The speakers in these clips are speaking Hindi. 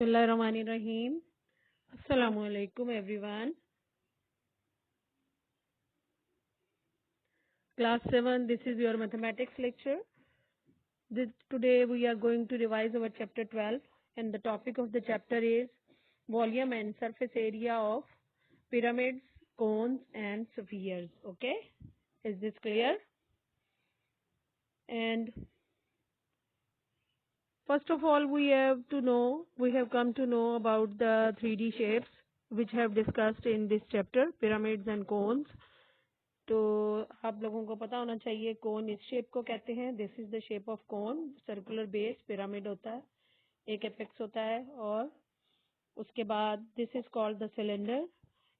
Bismillahirrahmanirrahim. Assalamu alaikum everyone. Class 7, this is your mathematics lecture. Today we are going to revise our chapter 12 and the topic of the chapter is volume and surface area of pyramids, cones and spheres. Okay, is this clear? And first of all we have come to know about the 3D shapes which have discussed in this chapter, pyramids and cones. तो आप लोगों को पता होना चाहिए कोन इस शेप को कहते हैं. This is the shape of cone. Circular base pyramid होता है, एक एपेक्स होता है, और उसके बाद this is called the cylinder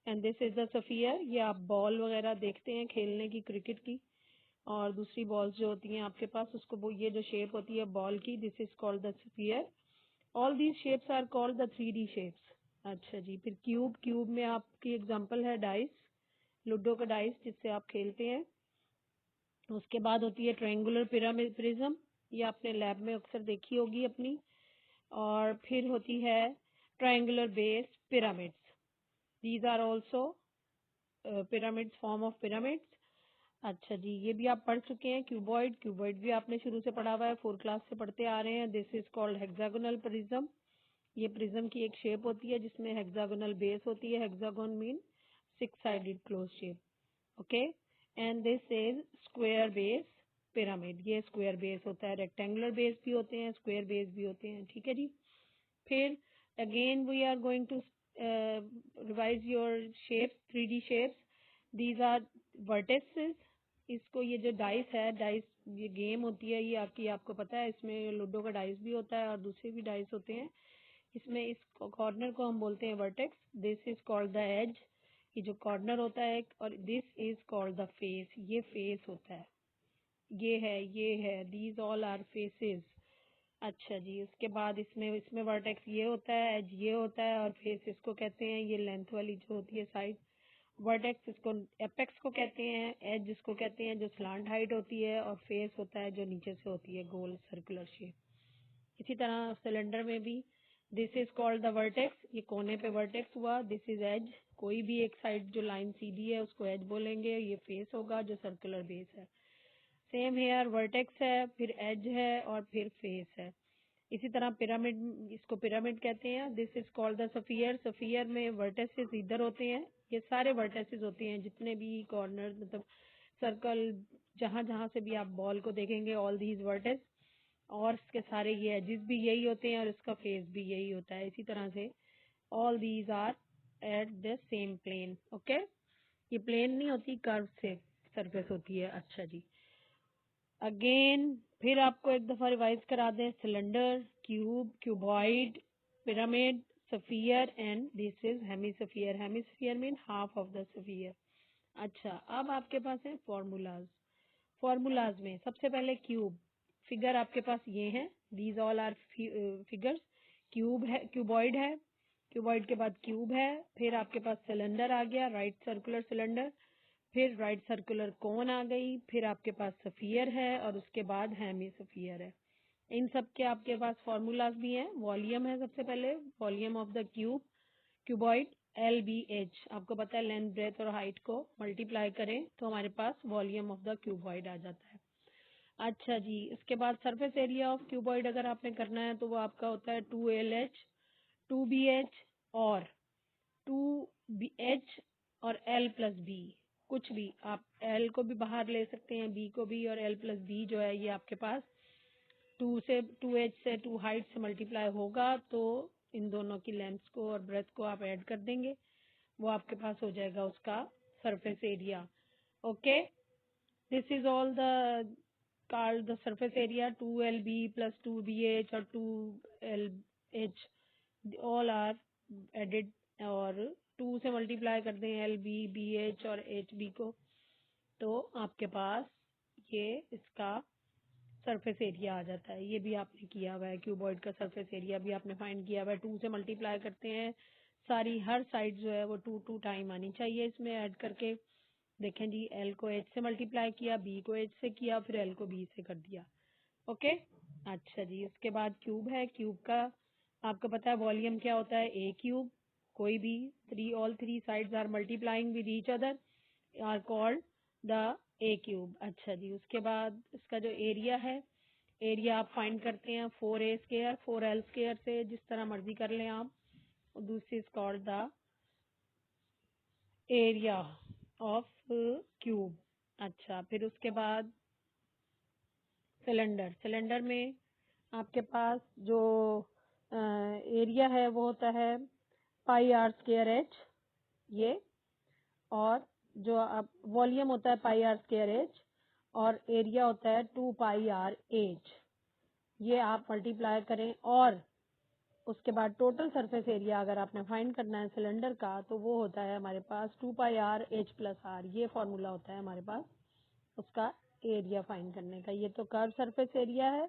and this is the sphere. ये आप बॉल वगैरह देखते हैं खेलने की, क्रिकेट की, और दूसरी बॉल्स जो होती हैं आपके पास, उसको ये जो शेप होती है बॉल की, this is called the sphere. All these shapes are called the 3D shapes. अच्छा जी. फिर क्यूब. क्यूब में आपकी एग्जांपल है डाइस, लूडो का डाइस जिससे आप खेलते हैं. उसके बाद होती है ट्रायंगुलर पिरामिड प्रिज्म, ये आपने लैब में अक्सर देखी होगी अपनी. और फिर होती है triangular base pyramids. These are also pyramids, form of pyramids. अच्छा जी, ये भी आप पढ़ चुके हैं. क्यूबॉइड. क्यूबॉइड भी आपने शुरू से पढ़ा हुआ है, 4 क्लास से पढ़ते आ रहे हैं. This is called hexagonal prism. ये प्रिज्म की एक शेप होती है जिसमें हेक्सागोनल बेस होती है. Hexagon mean 6 sided close shape. Okay. And this is square base pyramid. ये स्क्वायर बेस होता है. रेक्टेंगुलर बेस भी होते हैं, स्क्वायर बेस भी होते हैं. ठीक है जी. फिर again we are going to revise your shapes, 3D shapes. These are vertexes. इसको ये जो डाइस है, डाइस ये गेम होती है, ये आपको पता है. इसमें लूडो का डाइस भी होता है और दूसरे भी डाइस होते हैं. इसमें इस कॉर्नर को हम बोलते हैं vertex. This is called the edge. ये जो कॉर्नर होता है, और this is called the face. ये फेस होता है. ये है. These all are faces. अच्छा जी. उसके बाद इसमें वर्टेक्स ये होता है, एज ये होता है, और फेस इसको कहते हैं, ये लेंथ वाली जो होती है साइड. वर्टेक्स इसको एपेक्स को कहते हैं, एज जिसको कहते हैं जो स्लांट हाइट होती है, और फेस होता है जो नीचे से होती है, गोल सर्कुलर शेप. इसी तरह सिलेंडर में भी this is called the vertex. ये कोने पे वर्टेक्स हुआ. This is edge. कोई भी एक साइड जो लाइन सीधी है उसको एज बोलेंगे. ये फेस होगा जो सर्कुलर बेस है. Same here. वर्टेक्स है, फिर एज है, और फिर फेस है. इसी तरह पिरामिड, इसको पिरामिड कहते हैं. This is called the sphere. Sphere में वर्टेसेस इधर होते हैं. ये सारे वर्टेसेस होते हैं जितने भी कॉर्नर, मतलब सर्कल, जहां जहां से भी आप बॉल को देखेंगे, ऑल दीज वर्टेस, और इसके सारे ये एजिस भी यही होते हैं, और इसका फेस भी यही होता है. इसी तरह से all these are at the same plane. Okay. ये प्लेन नहीं होती, कर्व से सरफेस होती है. अच्छा जी. अगेन फिर आपको एक दफा रिवाइज करा दें. Cylinder, cube, cuboid, pyramid, sphere, and this is hemisphere. Hemisphere mean half of the sphere. अच्छा, अब आपके पास है फॉर्मूलाज. फॉर्मूलाज में सबसे पहले क्यूब. फिगर आपके पास ये हैं. These all are figures. Cube है, क्यूबॉइड है, क्यूबॉइड के बाद क्यूब है. फिर आपके पास सिलेंडर आ गया, राइट सर्कुलर सिलेंडर. फिर राइट सर्कुलर कोन आ गई. फिर आपके पास सफियर है, और उसके बाद हेमीस्फीयर है. इन सब के आपके पास फॉर्मूलाज भी हैं. वॉल्यूम है सबसे पहले. Volume of the cube, cuboid, LBH. आपको पता है लेंथ, ब्रेथ और हाइट को मल्टीप्लाई करें तो हमारे पास वॉल्यूम ऑफ द क्यूबॉइड आ जाता है. अच्छा जी. इसके बाद सरफेस एरिया ऑफ क्यूबॉइड अगर आपने करना है तो वो आपका होता है 2LH, 2BH, और 2BH, और L+B. कुछ भी आप L को भी बाहर ले सकते हैं, B को भी, और L+B जो है ये आपके पास 2H से 2 हाइट से मल्टीप्लाई होगा, तो इन दोनों की लेंथ को और ब्रेथ को आप ऐड कर देंगे, वो आपके पास हो जाएगा उसका surface area. Okay. This is all the called the surface area. 2LB plus 2BH और 2LH all are added, और 2 से मल्टीप्लाई कर दें LB, BH और HB को, तो आपके पास ये इसका सरफेस एरिया आ जाता है. ये भी आपने किया हुआ है. क्यूबॉइड का सरफेस एरिया भी आपने फाइंड किया हुआ है. 2 से मल्टीप्लाई करते हैं, सारी हर साइड जो है वो 2 टाइम आनी चाहिए इसमें ऐड करके. देखें जी, L को H से मल्टीप्लाई किया, B को H से किया, फिर L को B से कर दिया. ओके. अच्छा जी. उसके बाद क्यूब है. क्यूब का आपको पता है वॉल्यूम क्या होता है, ए क्यूब। कोई भी all three sides are multiplying with each other are called the a cube. अच्छा जी, उसके बाद इसका जो एरिया है, एरिया आप फाइंड करते हैं 4a² 4l² से, जिस तरह मर्जी कर लें आप। दूसरी is called the area of cube. अच्छा, फिर उसके बाद सिलेंडर। सिलेंडर में आपके पास जो एरिया है वो होता है πr²h ये, और जो आप वॉल्यूम होता है πr²h, और एरिया होता है 2πrh। ये आप मल्टीप्लाई करें, और उसके बाद टोटल सरफेस एरिया अगर आपने फाइंड करना है सिलेंडर का, तो वो होता है हमारे पास 2πrh+r। ये फॉर्मूला होता है हमारे पास उसका एरिया फाइंड करने का। ये तो कर्व सरफेस एरिया है,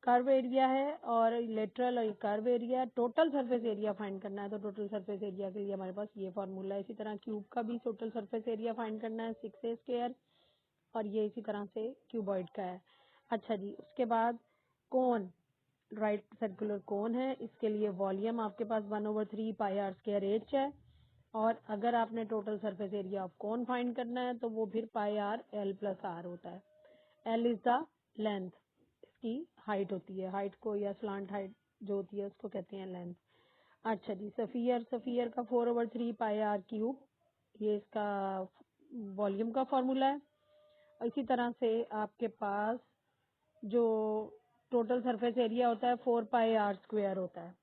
कर्व एरिया है, और लेटरल और curve area. Total surface area find करना है तो टोटल सरफेस एरिया के लिए हमारे पास ये फॉर्मूला है। इसी तरह क्यूब का भी टोटल सरफेस एरिया फाइंड करना है 6a², और ये इसी तरह से क्यूबॉइड का है। अच्छा जी, उसके बाद कोन, राइट सर्कुलर कोन है, इसके लिए वॉल्यूम आपके पास 1/3πr²h है, और अगर आपने total surface area of cone find करना है तो वो फिर πrl+r होता है। एल इज द लेंथ, इसकी हाइट होती है, हाइट को या स्लांट हाइट जो होती है उसको कहते हैं लेंथ। अच्छा जी, सफियर, सफियर का 4/3πr³, ये इसका वॉल्यूम का फॉर्मूला है। इसी तरह से आपके पास जो टोटल सरफेस एरिया होता है 4πr² होता है।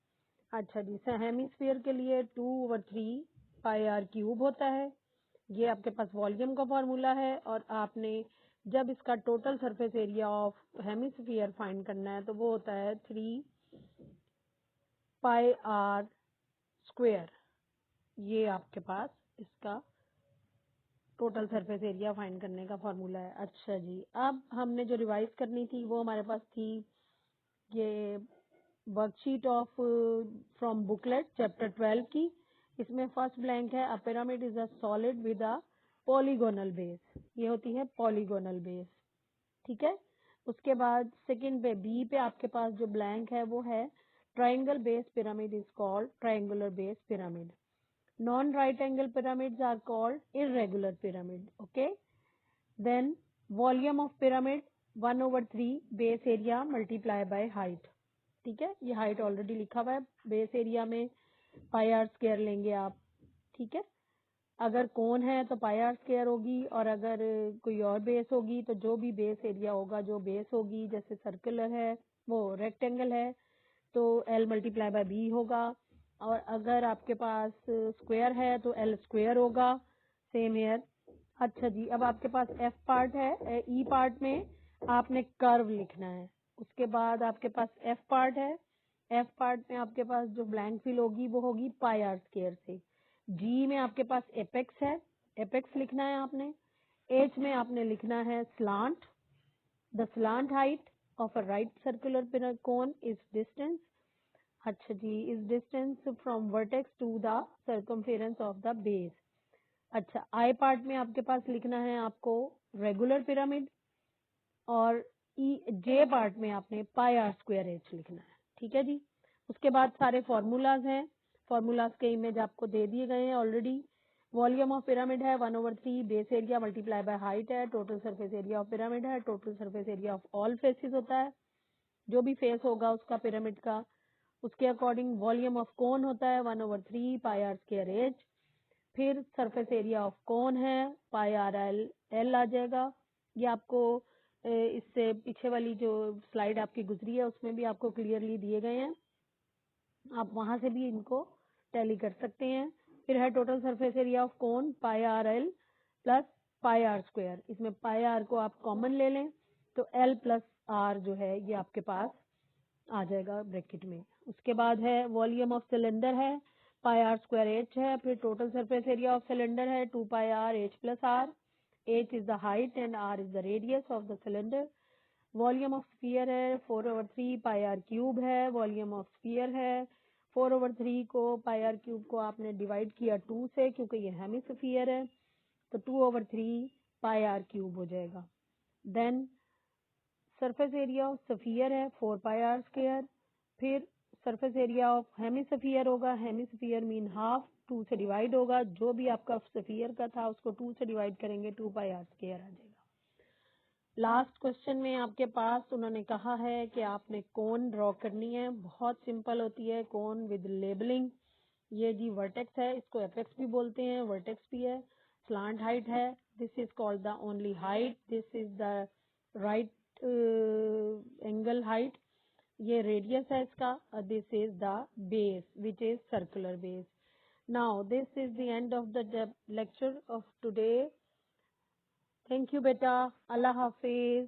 अच्छा जी, हेमिस्फीयर के लिए 2/3πr³ होता है। ये आपके पास वॉल्यूम का फॉर्मूला है, और आपने जब इसका total surface area of hemisphere find करना है तो वो होता है 3πr²। ये आपके पास इसका टोटल सरफेस एरिया फाइंड करने का फॉर्मूला है। अच्छा जी, अब हमने जो रिवाइज करनी थी वो हमारे पास थी ये worksheet of from booklet chapter 12 की। इसमें फर्स्ट ब्लैंक है, a pyramid is a solid with a polygonal base. ये होती है पॉलीगोनल बेस, ठीक है। उसके बाद सेकंड पे बी पे आपके पास जो ब्लैंक है वो है triangle base pyramid is called triangular base pyramid. Non right angle pyramids are called irregular pyramid. Okay, then volume of pyramid 1/3 base area multiply by height। ठीक है, ये हाइट ऑलरेडी लिखा हुआ है, बेस एरिया में πr² लेंगे आप। ठीक है, अगर कोन है तो πr² होगी, और अगर कोई और बेस होगी तो जो भी बेस एरिया होगा, जो बेस होगी, जैसे सर्कुलर है वो रेक्टेंगल है तो l × b होगा, और अगर आपके पास स्क्वायर है तो l² होगा। Same here. अच्छा जी, अब आपके पास एफ पार्ट है, ई पार्ट में आपने कर्व लिखना है। उसके बाद आपके पास एफ पार्ट है, एफ पार्ट में आपके पास जो ब्लैंक फिल होगी वो होगी πr² से। जी में आपके पास एपेक्स है, एपेक्स लिखना है आपने। एच में आपने लिखना है slant, the slant height of a right circular cone is distance. अच्छा जी, is distance from vertex to the circumference of the base. अच्छा, आई पार्ट में आपके पास लिखना है आपको रेगुलर पिरामिड, और जे पार्ट में आपने πr²h लिखना है। ठीक है जी, उसके बाद सारे फॉर्मूलाज हैं, फॉर्मूलाज के इमेज आपको दे दिए गए हैं ऑलरेडी। वॉल्यूम ऑफ पिरामिड है 1/3 base area multiply by height है। Total surface area of pyramid है total surface area of all faces होता है, जो भी फेस होगा उसका पिरामिड का। उसके अकॉर्डिंग वॉल्यूम ऑफ कोन होता है 1/3 πr²h। फिर सरफेस एरिया ऑफ कोन है πrl आ जाएगा। ये आपको इससे पीछे वाली जो स्लाइड आपकी गुजरी है उसमें भी आपको क्लियरली दिए गए हैं, आप वहां से भी इनको टैली कर सकते हैं। फिर है total surface area of cone πrl plus πr²। इसमें πr को आप कॉमन ले लें तो l+r जो है ये आपके पास आ जाएगा ब्रैकेट में। उसके बाद है वॉल्यूम ऑफ सिलेंडर है πr²h है। फिर total surface area of cylinder है 2πrh+r। h is the height and r is the radius of the cylinder. Volume of sphere है 4/3 πr³ है, वॉल्यूम ऑफ स्फीयर है 4/3 को πr³ को आपने डिवाइड किया 2 से, क्योंकि ये हेमिस्फीयर है तो 2/3 πr³ हो जाएगा। Then surface area of sphere है 4πr²। फिर सरफेस एरिया ऑफ हेमिस्फीयर होगा, हेमिस्फीयर मीन हाफ, 2 से डिवाइड होगा, जो भी आपका स्फीयर का था उसको 2 से डिवाइड करेंगे, 2πr स्क्वायर आ जाएगा। लास्ट क्वेश्चन में आपके पास उन्होंने कहा है कि आपने कोन ड्रॉ करनी है, बहुत सिंपल होती है कोन विद लेबलिंग। ये जी वर्टेक्स है, इसको एपेक्स भी बोलते हैं, वर्टेक्स भी है, स्लांट हाइट है, this is called the only height, this is the right angle height, ये रेडियस है इसका, this is the base which is circular base. Now this is the end of the lecture of today. Thank you बेटा, अल्लाह हाफिज।